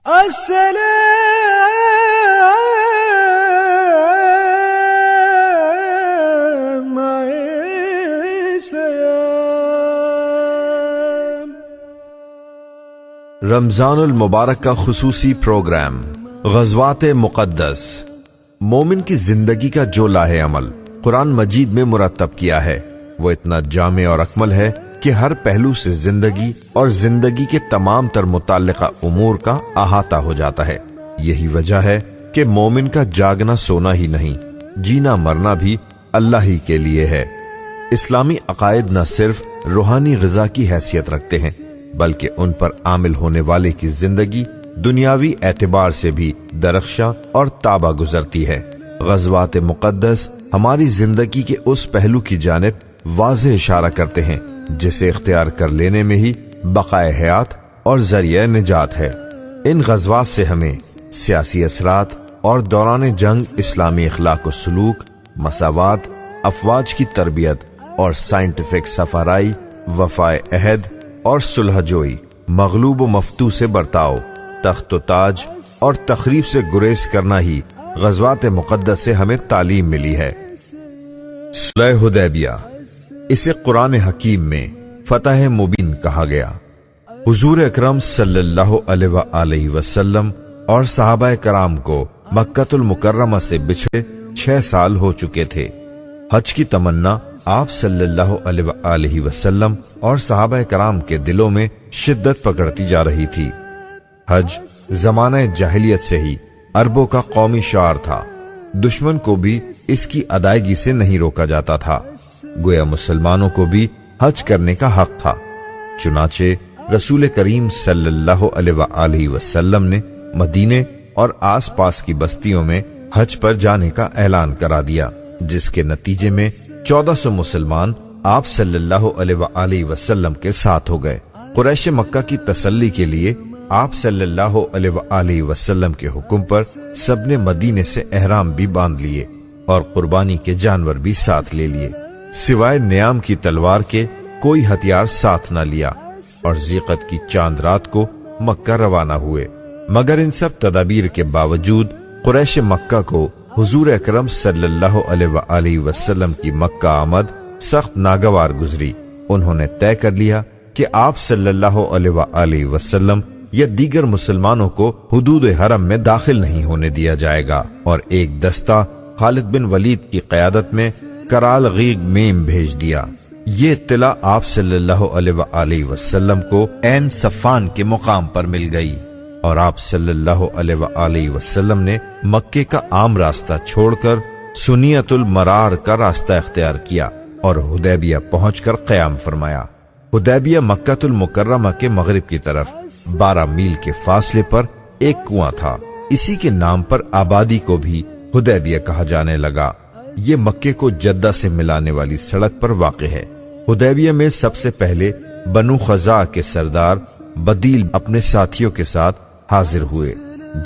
السلام علیکم۔ رمضان المبارک کا خصوصی پروگرام غزوات مقدس، مومن کی زندگی کا جو لاہ عمل قرآن مجید میں مرتب کیا ہے وہ اتنا جامع اور اکمل ہے کہ ہر پہلو سے زندگی اور زندگی کے تمام تر متعلقہ امور کا احاطہ ہو جاتا ہے۔ یہی وجہ ہے کہ مومن کا جاگنا سونا ہی نہیں، جینا مرنا بھی اللہ ہی کے لیے ہے۔ اسلامی عقائد نہ صرف روحانی غذا کی حیثیت رکھتے ہیں بلکہ ان پر عامل ہونے والے کی زندگی دنیاوی اعتبار سے بھی درخشاں اور تابہ گزرتی ہے۔ غزوات مقدس ہماری زندگی کے اس پہلو کی جانب واضح اشارہ کرتے ہیں جسے اختیار کر لینے میں ہی بقائے حیات اور ذریعہ نجات ہے۔ ان غزوات سے ہمیں سیاسی اثرات اور دوران جنگ اسلامی اخلاق و سلوک، مساوات، افواج کی تربیت اور سائنٹیفک سفارائی، وفائے عہد اور صلح جوئی، مغلوب و مفتوح سے برتاؤ، تخت و تاج اور تخریب سے گریز کرنا ہی غزوات مقدس سے ہمیں تعلیم ملی ہے۔ صلح حدیبیہ، اسے قرآن حکیم میں فتح مبین کہا گیا۔ حضور اکرم صلی اللہ علیہ وآلہ وسلم اور صحابہ کرام کو مکہ المکرمہ سے بچھڑے 6 سال ہو چکے تھے۔ حج کی تمنا آپ صلی اللہ علیہ وآلہ وسلم اور صحابہ کرام کے دلوں میں شدت پکڑتی جا رہی تھی۔ حج زمانہ جاہلیت سے ہی عربوں کا قومی شعار تھا، دشمن کو بھی اس کی ادائیگی سے نہیں روکا جاتا تھا، گویا مسلمانوں کو بھی حج کرنے کا حق تھا۔ چنانچہ رسول کریم صلی اللہ علیہ وآلہ وسلم نے مدینے اور آس پاس کی بستیوں میں حج پر جانے کا اعلان کرا دیا، جس کے نتیجے میں 1400 مسلمان آپ صلی اللہ علیہ وآلہ وسلم کے ساتھ ہو گئے۔ قریش مکہ کی تسلی کے لیے آپ صلی اللہ علیہ وآلہ وسلم کے حکم پر سب نے مدینے سے احرام بھی باندھ لیے اور قربانی کے جانور بھی ساتھ لے لیے، سوائے نیام کی تلوار کے کوئی ہتھیار ساتھ نہ لیا، اور ذیقت کی چاند رات کو مکہ روانہ ہوئے۔ مگر ان سب تدابیر کے باوجود قریش مکہ کو حضور اکرم صلی اللہ علیہ وآلہ وسلم کی مکہ آمد سخت ناگوار گزری۔ انہوں نے طے کر لیا کہ آپ صلی اللہ علیہ وآلہ وسلم یا دیگر مسلمانوں کو حدود حرم میں داخل نہیں ہونے دیا جائے گا، اور ایک دستہ خالد بن ولید کی قیادت میں کرال غیگ میم بھیج دیا۔ یہ اطلاع آپ صلی اللہ علیہ وآلہ وسلم کو عین صفان کے مقام پر مل گئی، اور آپ صلی اللہ علیہ وآلہ وسلم نے مکے کا عام راستہ چھوڑ کر سنیت المرار کا راستہ اختیار کیا اور حدیبیہ پہنچ کر قیام فرمایا۔ حدیبیہ مکہ المکرمہ کے مغرب کی طرف 12 میل کے فاصلے پر ایک کنواں تھا، اسی کے نام پر آبادی کو بھی حدیبیہ کہا جانے لگا۔ یہ مکے کو جدہ سے ملانے والی سڑک پر واقع ہے۔ حدیبیہ میں سب سے پہلے بنو خزاعہ کے سردار بدیل اپنے ساتھیوں کے ساتھ حاضر ہوئے،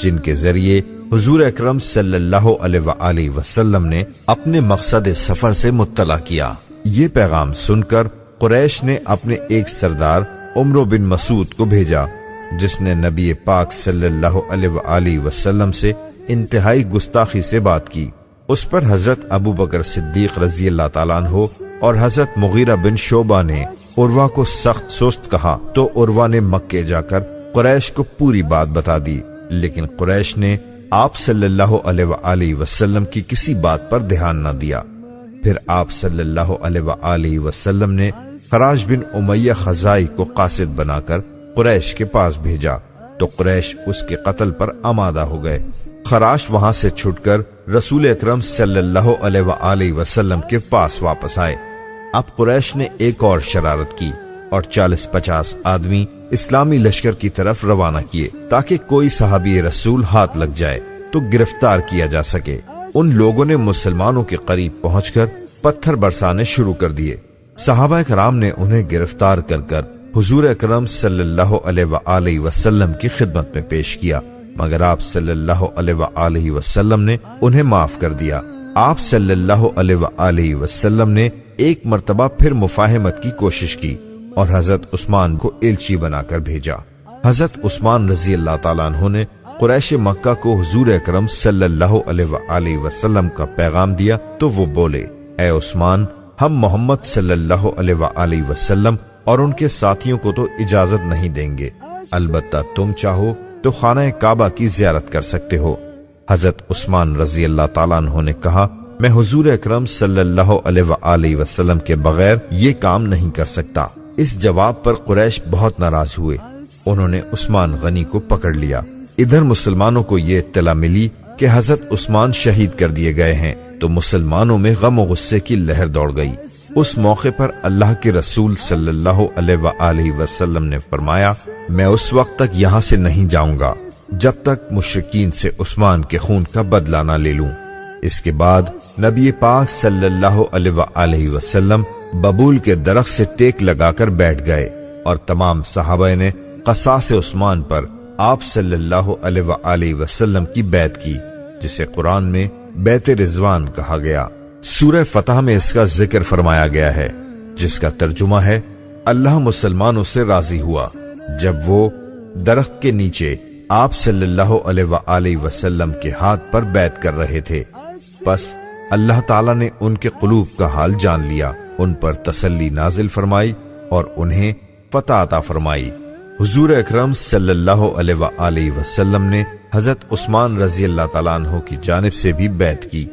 جن کے ذریعے حضور اکرم صلی اللہ علیہ وآلہ وسلم نے اپنے مقصد سفر سے مطلع کیا۔ یہ پیغام سن کر قریش نے اپنے ایک سردار عمرو بن مسعود کو بھیجا، جس نے نبی پاک صلی اللہ علیہ وآلہ وسلم سے انتہائی گستاخی سے بات کی۔ اس پر حضرت ابو بکر صدیق رضی اللہ تعالیٰ عنہ اور حضرت مغیرہ بن شعبہ نے عروہ کو سخت سست کہا، تو عروہ نے مکے جا کر قریش کو پوری بات بتا دی، لیکن قریش نے آپ صلی اللہ علیہ وآلہ وسلم کی کسی بات پر دھیان نہ دیا۔ پھر آپ صلی اللہ علیہ وآلہ وسلم نے خراش بن امیہ خزاعی کو قاصد بنا کر قریش کے پاس بھیجا، تو قریش اس کے قتل پر آمادہ ہو گئے۔ خراش وہاں سے چھٹ کر رسول اکرم صلی اللہ علیہ وآلہ وسلم کے پاس واپس آئے۔ اب قریش نے ایک اور شرارت کی اور 40-50 آدمی اسلامی لشکر کی طرف روانہ کیے، تاکہ کوئی صحابی رسول ہاتھ لگ جائے تو گرفتار کیا جا سکے۔ ان لوگوں نے مسلمانوں کے قریب پہنچ کر پتھر برسانے شروع کر دیے۔ صحابہ کرام نے انہیں گرفتار کر کر حضور اکرم صلی اللہ علیہ وآلہ وسلم کی خدمت میں پیش کیا، مگر آپ صلی اللہ علیہ وآلہ وسلم نے انہیں معاف کر دیا۔ آپ صلی اللہ علیہ وآلہ وسلم نے ایک مرتبہ پھر مفاہمت کی کوشش کی اور حضرت عثمان کو ایلچی بنا کر بھیجا۔ حضرت عثمان رضی اللہ تعالیٰ عنہ نے قریش مکہ کو حضور اکرم صلی اللہ علیہ وآلہ وسلم کا پیغام دیا تو وہ بولے، اے عثمان، ہم محمد صلی اللہ علیہ وآلہ وسلم اور ان کے ساتھیوں کو تو اجازت نہیں دیں گے، البتہ تم چاہو تو خانہ کعبہ کی زیارت کر سکتے ہو۔ حضرت عثمان رضی اللہ تعالیٰ عنہ نے کہا، میں حضور اکرم صلی اللہ علیہ وآلہ وسلم کے بغیر یہ کام نہیں کر سکتا۔ اس جواب پر قریش بہت ناراض ہوئے، انہوں نے عثمان غنی کو پکڑ لیا۔ ادھر مسلمانوں کو یہ اطلاع ملی کہ حضرت عثمان شہید کر دیے گئے ہیں تو مسلمانوں میں غم و غصے کی لہر دوڑ گئی۔ اس موقع پر اللہ کے رسول صلی اللہ علیہ وآلہ وسلم نے فرمایا، میں اس وقت تک یہاں سے نہیں جاؤں گا جب تک مشرکین سے عثمان کے خون کا بدلہ نہ لے لوں۔ اس کے بعد نبی پاک صلی اللہ علیہ وآلہ وسلم ببول کے درخت سے ٹیک لگا کر بیٹھ گئے اور تمام صحابہ نے قصاص عثمان پر آپ صلی اللہ علیہ وآلہ وسلم کی بیعت کی، جسے قرآن میں بیعت رضوان کہا گیا۔ سورہ فتح میں اس کا ذکر فرمایا گیا ہے، جس کا ترجمہ ہے اللہ مسلمانوں سے راضی ہوا جب وہ درخت کے نیچے آپ صلی اللہ علیہ وآلہ وسلم کے ہاتھ پر بیعت کر رہے تھے، پس اللہ تعالیٰ نے ان کے قلوب کا حال جان لیا، ان پر تسلی نازل فرمائی اور انہیں فتح عطا فرمائی۔ حضور اکرم صلی اللہ علیہ وآلہ وسلم نے حضرت عثمان رضی اللہ تعالیٰ عنہ کی جانب سے بھی بیعت کی۔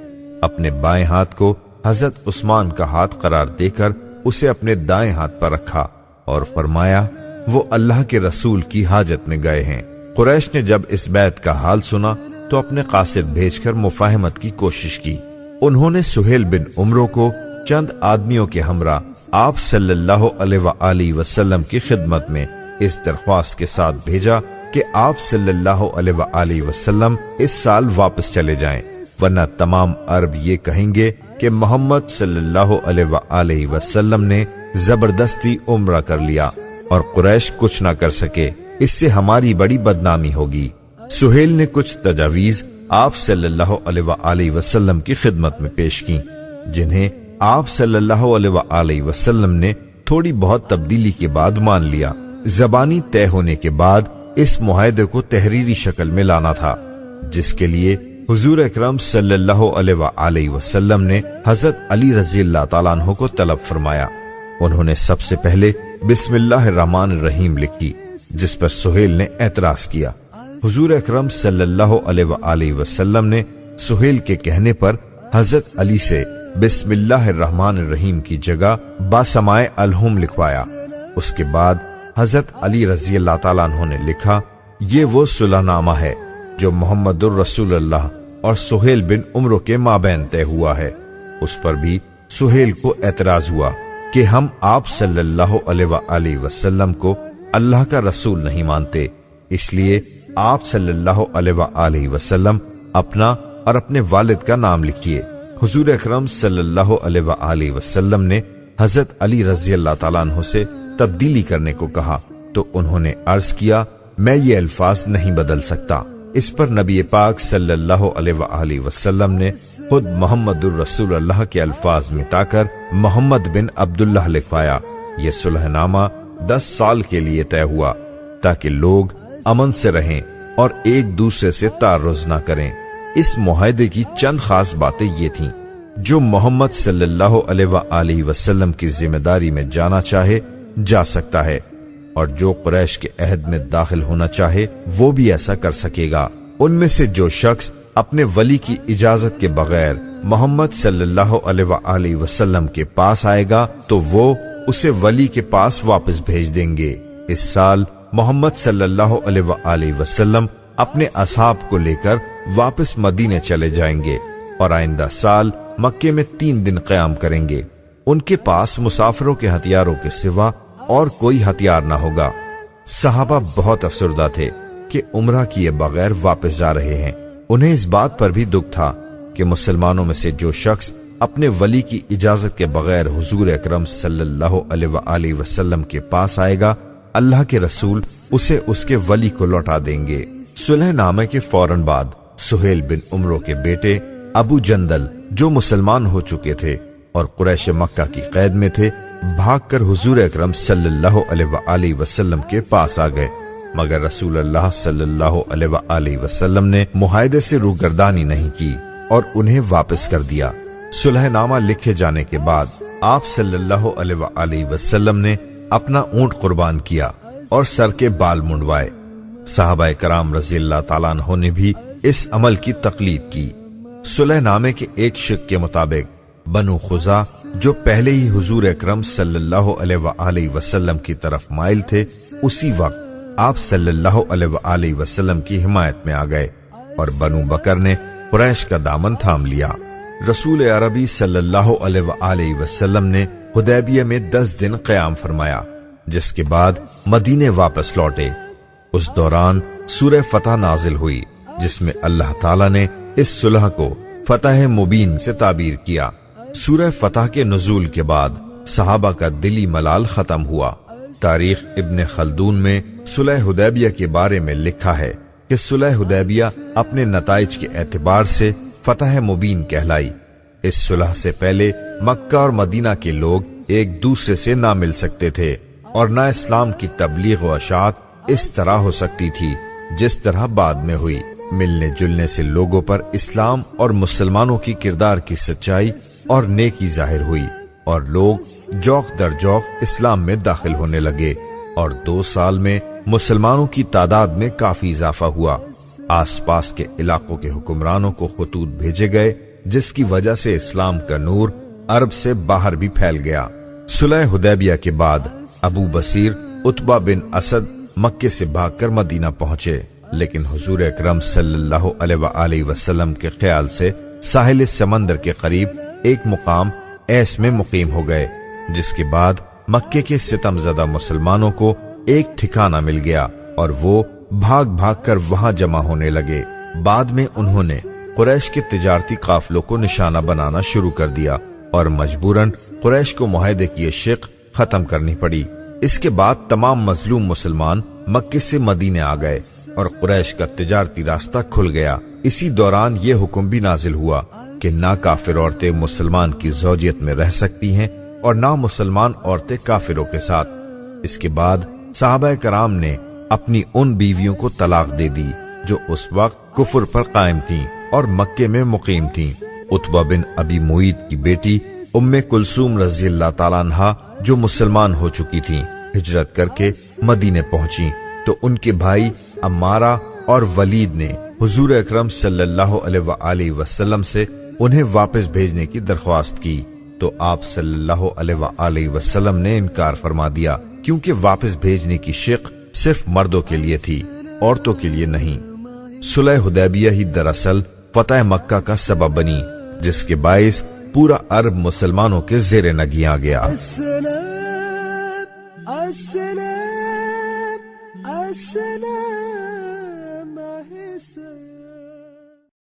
اپنے بائیں ہاتھ کو حضرت عثمان کا ہاتھ قرار دے کر اسے اپنے دائیں ہاتھ پر رکھا اور فرمایا، وہ اللہ کے رسول کی حاجت میں گئے ہیں۔ قریش نے جب اس بیعت کا حال سنا تو اپنے قاصد بھیج کر مفاہمت کی کوشش کی۔ انہوں نے سہیل بن عمرو کو چند آدمیوں کے ہمراہ آپ صلی اللہ علیہ وآلہ وسلم کی خدمت میں اس درخواست کے ساتھ بھیجا کہ آپ صلی اللہ علیہ وآلہ وسلم اس سال واپس چلے جائیں، ورنہ تمام عرب یہ کہیں گے کہ محمد صلی اللہ علیہ وآلہ وسلم نے زبردستی عمرہ کر لیا اور قریش کچھ نہ کر سکے، اس سے ہماری بڑی بدنامی ہوگی۔ سہیل نے کچھ تجاویز آپ صلی اللہ علیہ وآلہ وسلم کی خدمت میں پیش کی، جنہیں آپ صلی اللہ علیہ وآلہ وسلم نے تھوڑی بہت تبدیلی کے بعد مان لیا۔ زبانی طے ہونے کے بعد اس معاہدے کو تحریری شکل میں لانا تھا، جس کے لیے حضور اکرم صلی اللہ علیہ وآلہ وسلم نے حضرت علی رضی اللہ تعالیٰ عنہ کو طلب فرمایا۔ انہوں نے سب سے پہلے بسم اللہ الرحمن الرحیم لکھی، جس پر سہیل نے اعتراض کیا۔ حضور اکرم صلی اللہ علیہ وآلہ وسلم نے سہیل کے کہنے پر حضرت علی سے بسم اللہ الرحمن الرحیم کی جگہ باسمائے الہم لکھوایا۔ اس کے بعد حضرت علی رضی اللہ تعالیٰ عنہ نے لکھا، یہ وہ صلح نامہ ہے جو محمد الرسول اللہ اور سہیل بن عمرو کے مابین طے ہوا ہے۔ اس پر بھی سہیل کو اعتراض ہوا کہ ہم آپ صلی اللہ علیہ وآلہ وسلم کو اللہ کا رسول نہیں مانتے، اس لیے آپ صلی اللہ علیہ وآلہ وسلم اپنا اور اپنے والد کا نام لکھیے۔ حضور اکرم صلی اللہ علیہ وآلہ وسلم نے حضرت علی رضی اللہ تعالیٰ عنہ سے تبدیلی کرنے کو کہا تو انہوں نے عرض کیا، میں یہ الفاظ نہیں بدل سکتا۔ اس پر نبی پاک صلی اللہ علیہ وآلہ وسلم نے خود محمد الرسول اللہ کے الفاظ مٹا کر محمد بن عبداللہ لکھوایا۔ یہ صلح نامہ 10 سال کے لیے طے ہوا تاکہ لوگ امن سے رہیں اور ایک دوسرے سے تعرض نہ کریں۔ اس معاہدے کی چند خاص باتیں یہ تھیں، جو محمد صلی اللہ علیہ وآلہ وسلم کی ذمہ داری میں جانا چاہے جا سکتا ہے، اور جو قریش کے عہد میں داخل ہونا چاہے وہ بھی ایسا کر سکے گا۔ ان میں سے جو شخص اپنے ولی کی اجازت کے بغیر محمد صلی اللہ علیہ وآلہ وسلم کے پاس آئے گا تو وہ اسے ولی کے پاس واپس بھیج دیں گے۔ اس سال محمد صلی اللہ علیہ وآلہ وسلم اپنے اصحاب کو لے کر واپس مدینے چلے جائیں گے اور آئندہ سال مکے میں 3 دن قیام کریں گے۔ ان کے پاس مسافروں کے ہتھیاروں کے سوا اور کوئی ہتھیار نہ ہوگا۔ صحابہ بہت افسردہ تھے کہ عمرہ کیے بغیر واپس جا رہے ہیں۔ انہیں اس بات پر بھی دکھ تھا کہ مسلمانوں میں سے جو شخص اپنے ولی کی اجازت کے بغیر حضور اکرم صلی اللہ علیہ وآلہ وسلم کے پاس آئے گا، اللہ کے رسول اسے اس کے ولی کو لوٹا دیں گے۔ صلح نامے کے فوراً بعد سہیل بن عمرو کے بیٹے ابو جندل، جو مسلمان ہو چکے تھے اور قریش مکہ کی قید میں تھے، بھاگ کر حضور اکرم صلی اللہ علیہ وآلہ وسلم کے پاس آ گئے۔ مگر رسول اللہ صلی اللہ علیہ وآلہ وسلم نے معاہدے سے روگردانی نہیں کی اور انہیں واپس کر دیا۔ صلح نامہ لکھے جانے کے بعد آپ صلی اللہ علیہ وآلہ وسلم نے اپنا اونٹ قربان کیا اور سر کے بال منڈوائے۔ صحابہ کرام رضی اللہ تعالیٰ عنہ نے بھی اس عمل کی تقلید کی۔ صلح نامے کے ایک شق کے مطابق بنو خزاع جو پہلے ہی حضور اکرم صلی اللہ علیہ وآلہ وسلم کی طرف مائل تھے، اسی وقت آپ صلی اللہ علیہ وآلہ وسلم کی حمایت میں آ گئے اور بنو بکر نے قریش کا دامن تھام لیا۔ رسول عربی صلی اللہ علیہ وآلہ وسلم نے حدیبیہ میں 10 دن قیام فرمایا، جس کے بعد مدینے واپس لوٹے۔ اس دوران سورہ فتح نازل ہوئی، جس میں اللہ تعالیٰ نے اس صلح کو فتح مبین سے تعبیر کیا۔ سورہ فتح کے نزول کے بعد صحابہ کا دلی ملال ختم ہوا۔ تاریخ ابن خلدون میں صلح حدیبیہ کے بارے میں لکھا ہے کہ صلح حدیبیہ اپنے نتائج کے اعتبار سے فتح مبین کہلائی۔ اس صلح سے پہلے مکہ اور مدینہ کے لوگ ایک دوسرے سے نہ مل سکتے تھے اور نہ اسلام کی تبلیغ و اشاعت اس طرح ہو سکتی تھی جس طرح بعد میں ہوئی۔ ملنے جلنے سے لوگوں پر اسلام اور مسلمانوں کی کردار کی سچائی اور نیکی ظاہر ہوئی اور لوگ جوق در جوق اسلام میں داخل ہونے لگے اور 2 سال میں مسلمانوں کی تعداد میں کافی اضافہ ہوا۔ آس پاس کے علاقوں کے حکمرانوں کو خطوط بھیجے گئے، جس کی وجہ سے اسلام کا نور عرب سے باہر بھی پھیل گیا۔ صلح حدیبیہ کے بعد ابو بصیر عتبہ بن اسد مکے سے بھاگ کر مدینہ پہنچے، لیکن حضور اکرم صلی اللہ علیہ وآلہ وسلم کے خیال سے ساحل سمندر کے قریب ایک مقام ایس میں مقیم ہو گئے، جس کے بعد مکے کے ستم زدہ مسلمانوں کو ایک ٹھکانہ مل گیا اور وہ بھاگ بھاگ کر وہاں جمع ہونے لگے۔ بعد میں انہوں نے قریش کے تجارتی قافلوں کو نشانہ بنانا شروع کر دیا اور مجبوراً قریش کو معاہدے کی شق ختم کرنی پڑی۔ اس کے بعد تمام مظلوم مسلمان مکے سے مدینے آ گئے اور قریش کا تجارتی راستہ کھل گیا۔ اسی دوران یہ حکم بھی نازل ہوا کہ نہ کافر عورتیں مسلمان کی زوجیت میں رہ سکتی ہیں اور نہ مسلمان عورتیں کافروں کے ساتھ۔ اس کے بعد صحابہ کرام نے اپنی ان بیویوں کو طلاق دے دی جو اس وقت کفر پر قائم تھیں اور مکے میں مقیم تھیں۔ عتبہ بن ابی معیط کی بیٹی ام کلثوم رضی اللہ تعالیٰ عنہا جو مسلمان ہو چکی تھیں، ہجرت کر کے مدینے پہنچی تو ان کے بھائی عمارہ اور ولید نے حضور اکرم صلی اللہ علیہ وآلہ وسلم سے انہیں واپس بھیجنے کی درخواست کی، تو آپ صلی اللہ علیہ وآلہ وسلم نے انکار فرما دیا، کیونکہ واپس بھیجنے کی شق صرف مردوں کے لیے تھی، عورتوں کے لیے نہیں۔ صلح حدیبیہ ہی دراصل فتح مکہ کا سبب بنی، جس کے باعث پورا عرب مسلمانوں کے زیر نگیں آ گیا۔ السلام السلام السلام